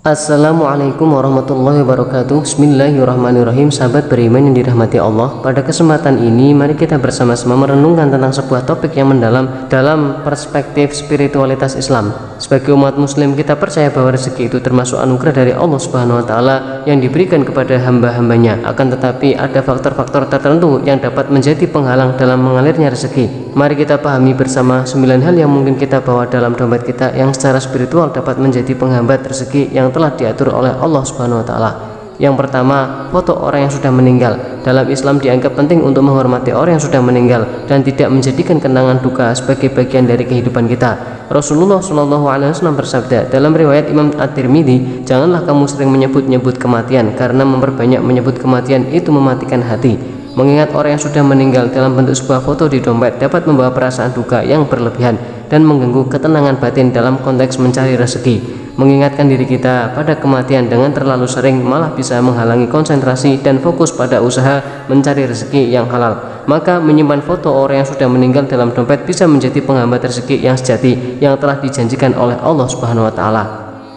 Assalamualaikum warahmatullahi wabarakatuh. Bismillahirrahmanirrahim. Sahabat beriman yang dirahmati Allah, pada kesempatan ini mari kita bersama-sama merenungkan tentang sebuah topik yang mendalam dalam perspektif spiritualitas Islam. Sebagai umat muslim, kita percaya bahwa rezeki itu termasuk anugerah dari Allah Subhanahu wa taala yang diberikan kepada hamba-hambanya. Akan tetapi ada faktor-faktor tertentu yang dapat menjadi penghalang dalam mengalirnya rezeki. Mari kita pahami bersama 9 hal yang mungkin kita bawa dalam dompet kita yang secara spiritual dapat menjadi penghambat rezeki yang telah diatur oleh Allah Subhanahu wa taala. Yang pertama, foto orang yang sudah meninggal. Dalam Islam dianggap penting untuk menghormati orang yang sudah meninggal dan tidak menjadikan kenangan duka sebagai bagian dari kehidupan kita. Rasulullah SAW bersabda dalam riwayat Imam At-Tirmidzi, "Janganlah kamu sering menyebut-nyebut kematian, karena memperbanyak menyebut kematian itu mematikan hati." Mengingat orang yang sudah meninggal dalam bentuk sebuah foto di dompet dapat membawa perasaan duka yang berlebihan dan mengganggu ketenangan batin dalam konteks mencari rezeki. Mengingatkan diri kita pada kematian dengan terlalu sering malah bisa menghalangi konsentrasi dan fokus pada usaha mencari rezeki yang halal. Maka menyimpan foto orang yang sudah meninggal dalam dompet bisa menjadi penghambat rezeki yang sejati yang telah dijanjikan oleh Allah Subhanahu wa taala.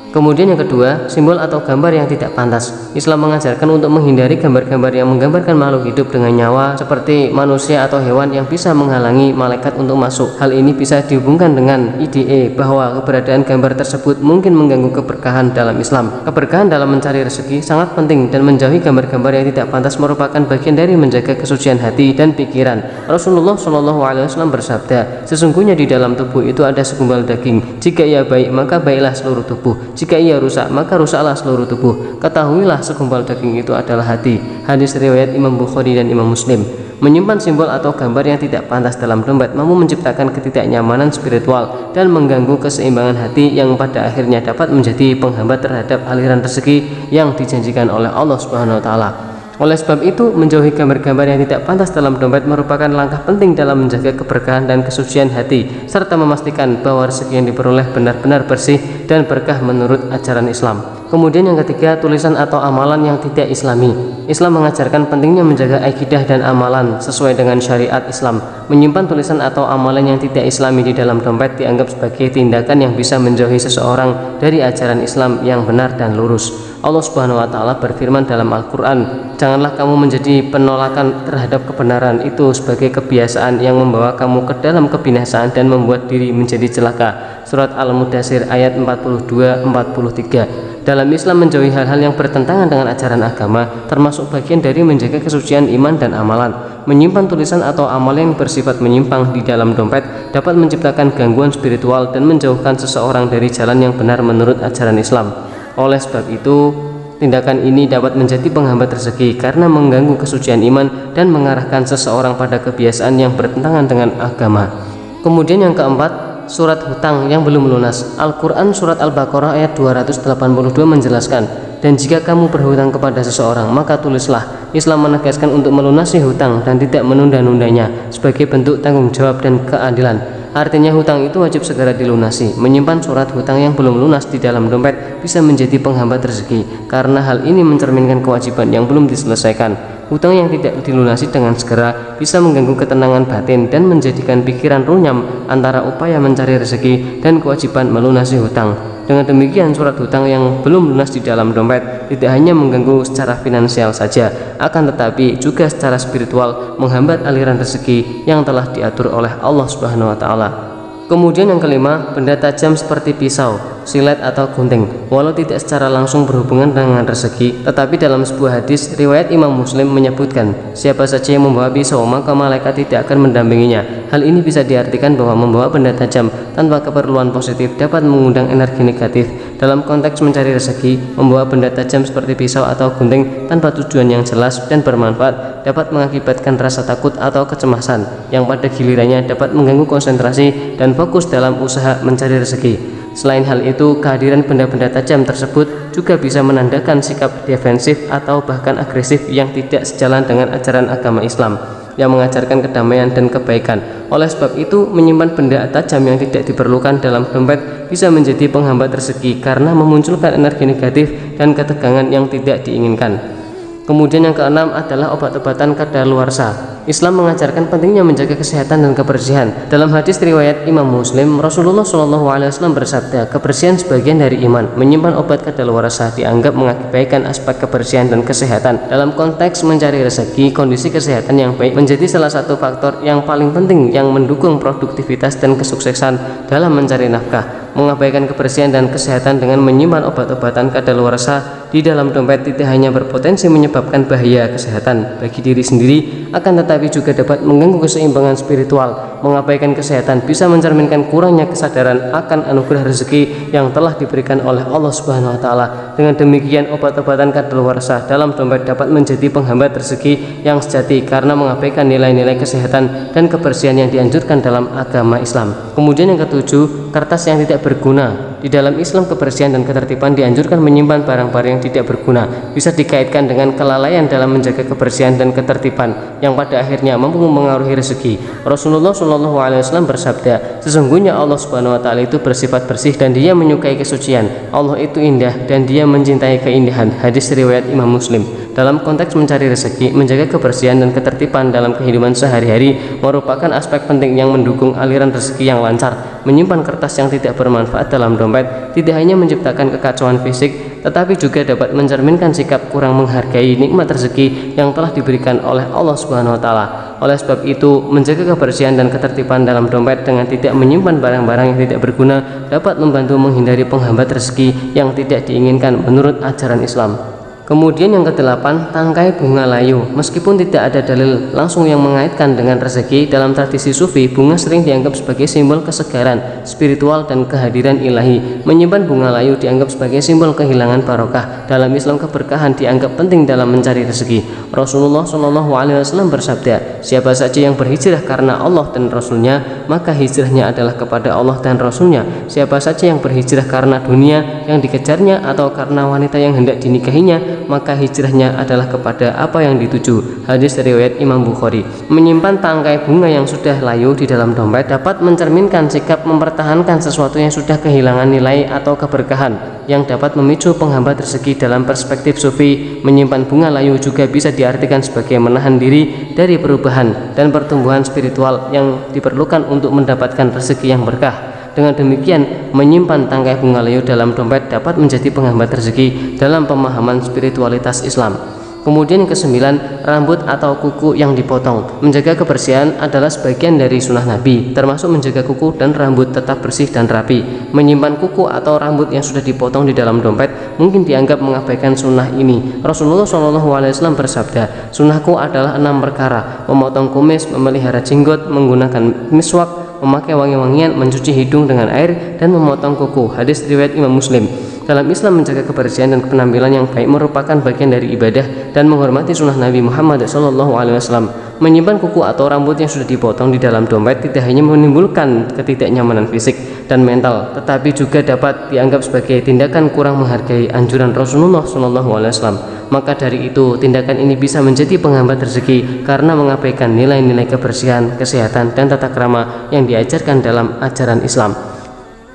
Kemudian yang kedua, simbol atau gambar yang tidak pantas. Islam mengajarkan untuk menghindari gambar-gambar yang menggambarkan makhluk hidup dengan nyawa seperti manusia atau hewan yang bisa menghalangi malaikat untuk masuk. Hal ini bisa dihubungkan dengan ide bahwa keberadaan gambar tersebut mungkin mengganggu keberkahan dalam Islam. Keberkahan dalam mencari rezeki sangat penting dan menjauhi gambar-gambar yang tidak pantas merupakan bagian dari menjaga kesucian hati dan pikiran. Rasulullah SAW bersabda, "Sesungguhnya di dalam tubuh itu ada segumpal daging. Jika ia baik, maka baiklah seluruh tubuh. Jika ia rusak, maka rusaklah seluruh tubuh. Ketahuilah segumpal daging itu adalah hati." Hadis riwayat Imam Bukhari dan Imam Muslim. Menyimpan simbol atau gambar yang tidak pantas dalam dompet mampu menciptakan ketidaknyamanan spiritual dan mengganggu keseimbangan hati yang pada akhirnya dapat menjadi penghambat terhadap aliran rezeki yang dijanjikan oleh Allah Subhanahu wa taala. Oleh sebab itu, menjauhi gambar-gambar yang tidak pantas dalam dompet merupakan langkah penting dalam menjaga keberkahan dan kesucian hati, serta memastikan bahwa rezeki yang diperoleh benar-benar bersih dan berkah menurut ajaran Islam. Kemudian yang ketiga, tulisan atau amalan yang tidak islami. Islam mengajarkan pentingnya menjaga akidah dan amalan sesuai dengan syariat Islam. Menyimpan tulisan atau amalan yang tidak islami di dalam dompet dianggap sebagai tindakan yang bisa menjauhi seseorang dari ajaran Islam yang benar dan lurus. Allah Subhanahu wa taala berfirman dalam Al-Qur'an, "Janganlah kamu menjadi penolakan terhadap kebenaran itu sebagai kebiasaan yang membawa kamu ke dalam kebinasaan dan membuat diri menjadi celaka." Surat Al-Mudaththir ayat 42-43. Dalam Islam, menjauhi hal-hal yang bertentangan dengan ajaran agama termasuk bagian dari menjaga kesucian iman dan amalan. Menyimpan tulisan atau amalan yang bersifat menyimpang di dalam dompet dapat menciptakan gangguan spiritual dan menjauhkan seseorang dari jalan yang benar menurut ajaran Islam. Oleh sebab itu, tindakan ini dapat menjadi penghambat rezeki karena mengganggu kesucian iman dan mengarahkan seseorang pada kebiasaan yang bertentangan dengan agama. Kemudian yang keempat, surat hutang yang belum lunas. Al-Quran surat Al-Baqarah ayat 282 menjelaskan, "Dan jika kamu berhutang kepada seseorang, maka tulislah." Islam menegaskan untuk melunasi hutang dan tidak menunda-nundanya sebagai bentuk tanggung jawab dan keadilan. Artinya hutang itu wajib segera dilunasi. Menyimpan surat hutang yang belum lunas di dalam dompet bisa menjadi penghambat rezeki karena hal ini mencerminkan kewajiban yang belum diselesaikan. Hutang yang tidak dilunasi dengan segera bisa mengganggu ketenangan batin dan menjadikan pikiran runyam antara upaya mencari rezeki dan kewajiban melunasi hutang. Dengan demikian, surat hutang yang belum lunas di dalam dompet tidak hanya mengganggu secara finansial saja, akan tetapi juga secara spiritual menghambat aliran rezeki yang telah diatur oleh Allah Subhanahu wa taala. Kemudian yang kelima, benda tajam seperti pisau, silet atau gunting. Walau tidak secara langsung berhubungan dengan rezeki, tetapi dalam sebuah hadis riwayat Imam Muslim menyebutkan, siapa saja yang membawa pisau maka malaikat tidak akan mendampinginya. Hal ini bisa diartikan bahwa membawa benda tajam tanpa keperluan positif dapat mengundang energi negatif. Dalam konteks mencari rezeki, membawa benda tajam seperti pisau atau gunting tanpa tujuan yang jelas dan bermanfaat dapat mengakibatkan rasa takut atau kecemasan yang pada gilirannya dapat mengganggu konsentrasi dan fokus dalam usaha mencari rezeki. Selain hal itu, kehadiran benda-benda tajam tersebut juga bisa menandakan sikap defensif atau bahkan agresif yang tidak sejalan dengan ajaran agama Islam yang mengajarkan kedamaian dan kebaikan. Oleh sebab itu, menyimpan benda tajam yang tidak diperlukan dalam dompet bisa menjadi penghambat rezeki karena memunculkan energi negatif dan ketegangan yang tidak diinginkan. Kemudian yang keenam adalah obat-obatan kadaluarsa. Islam mengajarkan pentingnya menjaga kesehatan dan kebersihan. Dalam hadis riwayat Imam Muslim, Rasulullah SAW bersabda, kebersihan sebagian dari iman. Menyimpan obat kadaluarsa dianggap mengakibatkan aspek kebersihan dan kesehatan. Dalam konteks mencari rezeki, kondisi kesehatan yang baik menjadi salah satu faktor yang paling penting yang mendukung produktivitas dan kesuksesan dalam mencari nafkah. Mengabaikan kebersihan dan kesehatan dengan menyimpan obat-obatan kadaluarsa di dalam dompet tidak hanya berpotensi menyebabkan bahaya kesehatan bagi diri sendiri, akan tetapi juga dapat mengganggu keseimbangan spiritual. Mengabaikan kesehatan bisa mencerminkan kurangnya kesadaran akan anugerah rezeki yang telah diberikan oleh Allah Subhanahu wa taala. Dengan demikian, obat-obatan kadaluarsa dalam dompet dapat menjadi penghambat rezeki yang sejati karena mengabaikan nilai-nilai kesehatan dan kebersihan yang dianjurkan dalam agama Islam. Kemudian yang ketujuh, kertas yang tidak berguna. Di dalam Islam, kebersihan dan ketertiban dianjurkan menyimpan barang-barang yang tidak berguna. Bisa dikaitkan dengan kelalaian dalam menjaga kebersihan dan ketertiban yang pada akhirnya mampu mempengaruhi rezeki. Rasulullah SAW bersabda, sesungguhnya Allah Subhanahu wa taala itu bersifat bersih dan Dia menyukai kesucian. Allah itu indah dan Dia mencintai keindahan. Hadis riwayat Imam Muslim. Dalam konteks mencari rezeki, menjaga kebersihan dan ketertiban dalam kehidupan sehari-hari merupakan aspek penting yang mendukung aliran rezeki yang lancar. Menyimpan kertas yang tidak bermanfaat dalam dompet tidak hanya menciptakan kekacauan fisik, tetapi juga dapat mencerminkan sikap kurang menghargai nikmat rezeki yang telah diberikan oleh Allah Subhanahu wa taala. Oleh sebab itu, menjaga kebersihan dan ketertiban dalam dompet dengan tidak menyimpan barang-barang yang tidak berguna dapat membantu menghindari penghambat rezeki yang tidak diinginkan menurut ajaran Islam. Kemudian yang kedelapan, tangkai bunga layu. Meskipun tidak ada dalil langsung yang mengaitkan dengan rezeki, dalam tradisi sufi, bunga sering dianggap sebagai simbol kesegaran, spiritual, dan kehadiran ilahi. Menyimpan bunga layu dianggap sebagai simbol kehilangan barokah. Dalam Islam, keberkahan dianggap penting dalam mencari rezeki. Rasulullah SAW bersabda, siapa saja yang berhijrah karena Allah dan Rasulnya, maka hijrahnya adalah kepada Allah dan Rasulnya. Siapa saja yang berhijrah karena dunia yang dikejarnya atau karena wanita yang hendak dinikahinya, maka hijrahnya adalah kepada apa yang dituju. Hadis riwayat Imam Bukhari. Menyimpan tangkai bunga yang sudah layu di dalam dompet dapat mencerminkan sikap mempertahankan sesuatu yang sudah kehilangan nilai atau keberkahan yang dapat memicu penghambat rezeki. Dalam perspektif sufi, menyimpan bunga layu juga bisa diartikan sebagai menahan diri dari perubahan dan pertumbuhan spiritual yang diperlukan untuk mendapatkan rezeki yang berkah. Dengan demikian, menyimpan tangkai bunga layu dalam dompet dapat menjadi penghambat rezeki dalam pemahaman spiritualitas Islam. Kemudian yang kesembilan, rambut atau kuku yang dipotong. Menjaga kebersihan adalah sebagian dari sunnah Nabi, termasuk menjaga kuku dan rambut tetap bersih dan rapi. Menyimpan kuku atau rambut yang sudah dipotong di dalam dompet mungkin dianggap mengabaikan sunnah ini. Rasulullah SAW bersabda, sunnahku adalah 6 perkara: memotong kumis, memelihara jenggot, menggunakan miswak, memakai wangi-wangian, mencuci hidung dengan air, dan memotong kuku. Hadis riwayat Imam Muslim. Dalam Islam, menjaga kebersihan dan penampilan yang baik merupakan bagian dari ibadah dan menghormati sunnah Nabi Muhammad SAW. Menyimpan kuku atau rambut yang sudah dipotong di dalam dompet tidak hanya menimbulkan ketidaknyamanan fisik dan mental, tetapi juga dapat dianggap sebagai tindakan kurang menghargai anjuran Rasulullah SAW. Maka dari itu, tindakan ini bisa menjadi penghambat rezeki karena mengabaikan nilai-nilai kebersihan, kesehatan, dan tata krama yang diajarkan dalam ajaran Islam.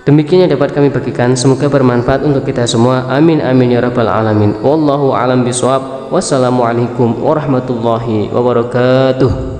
Demikian yang dapat kami bagikan, semoga bermanfaat untuk kita semua. Amin amin ya rabbal alamin. Wallahu alam bisawab. Wassalamualaikum warahmatullahi wabarakatuh.